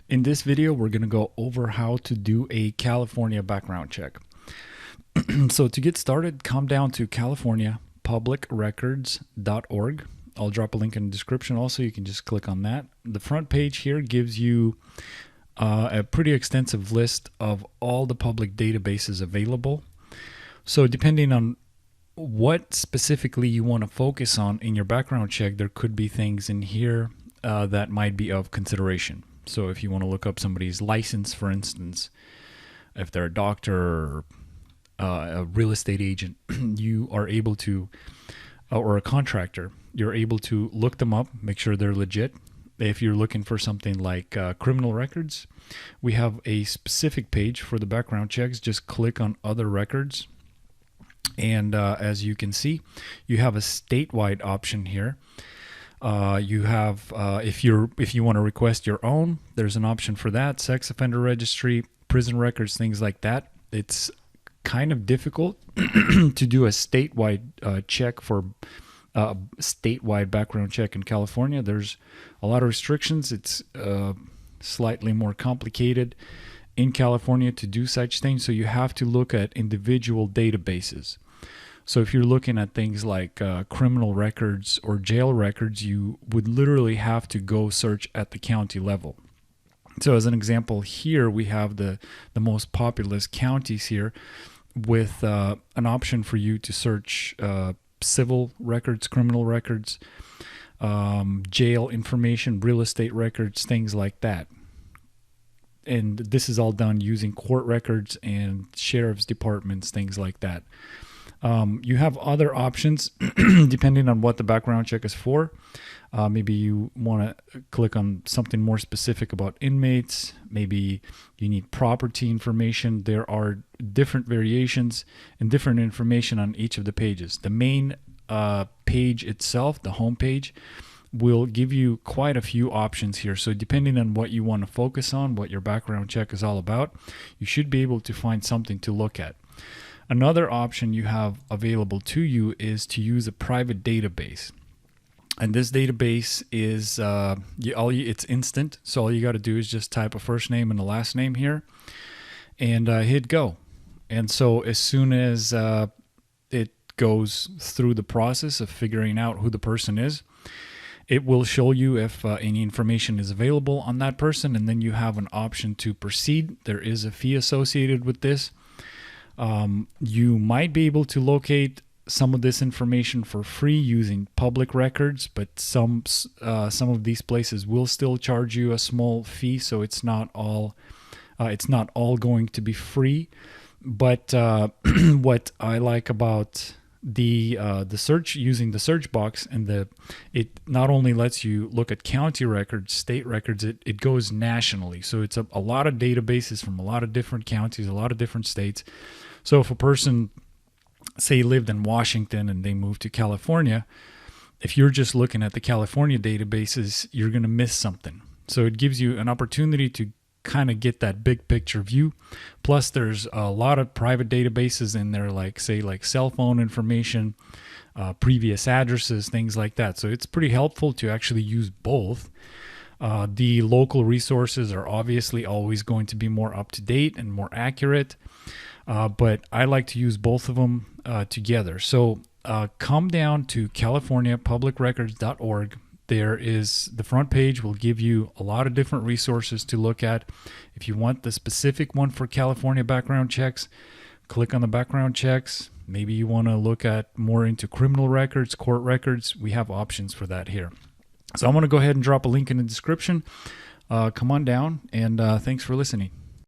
In this video, we're going to go over how to do a California background check. So to get started, come down to californiapublicrecords.org. I'll drop a link in the description also. You can just click on that. The front page here gives you a pretty extensive list of all the public databases available. So depending on what specifically you want to focus on in your background check, there could be things in here that might be of consideration. So if you want to look up somebody's license, for instance, if they're a doctor or a real estate agent, you are able to, or a contractor, you're able to look them up, make sure they're legit. If you're looking for something like criminal records, we have a specific page for the background checks. Just click on other records. And as you can see, you have a statewide option here. You have, if you want to request your own, there's an option for that. Sex offender registry, prison records, things like that. It's kind of difficult to do a statewide check for statewide background check in California. There's a lot of restrictions. It's slightly more complicated in California to do such things. So you have to look at individual databases. So if you're looking at things like criminal records or jail records, you would literally have to go search at the county level. So as an example here, we have the most populous counties here with an option for you to search civil records, criminal records, jail information, real estate records, things like that. And this is all done using court records and sheriff's departments, things like that. You have other options depending on what the background check is for. Maybe you want to click on something more specific about inmates. Maybe you need property information. There are different variations and different information on each of the pages. The main page itself, the home page, will give you quite a few options here. So depending on what you want to focus on, what your background check is all about, you should be able to find something to look at. Another option you have available to you is to use a private database. And this database is, it's instant. So all you got to do is just type a first name and a last name here and hit go. And so as soon as it goes through the process of figuring out who the person is, it will show you if any information is available on that person, and then you have an option to proceed. There is a fee associated with this. You might be able to locate some of this information for free using public records, but some of these places will still charge you a small fee, so it's not all going to be free. But what I like about the search, using the search box, and it not only lets you look at county records, state records, it goes nationally. So it's a lot of databases from a lot of different counties, a lot of different states. So if a person, say, lived in Washington and they moved to California, if you're just looking at the California databases, you're going to miss something. So it gives you an opportunity to kind of get that big picture view. Plus there's a lot of private databases in there, like cell phone information, previous addresses, things like that. So it's pretty helpful to actually use both. The local resources are obviously always going to be more up to date and more accurate, but I like to use both of them together. So come down to californiapublicrecords.org. There is the front page will give you a lot of different resources to look at. If you want the specific one for California background checks, click on the background checks. Maybe you want to look at more into criminal records, court records. We have options for that here. So I'm going to go ahead and drop a link in the description. Come on down, and thanks for listening.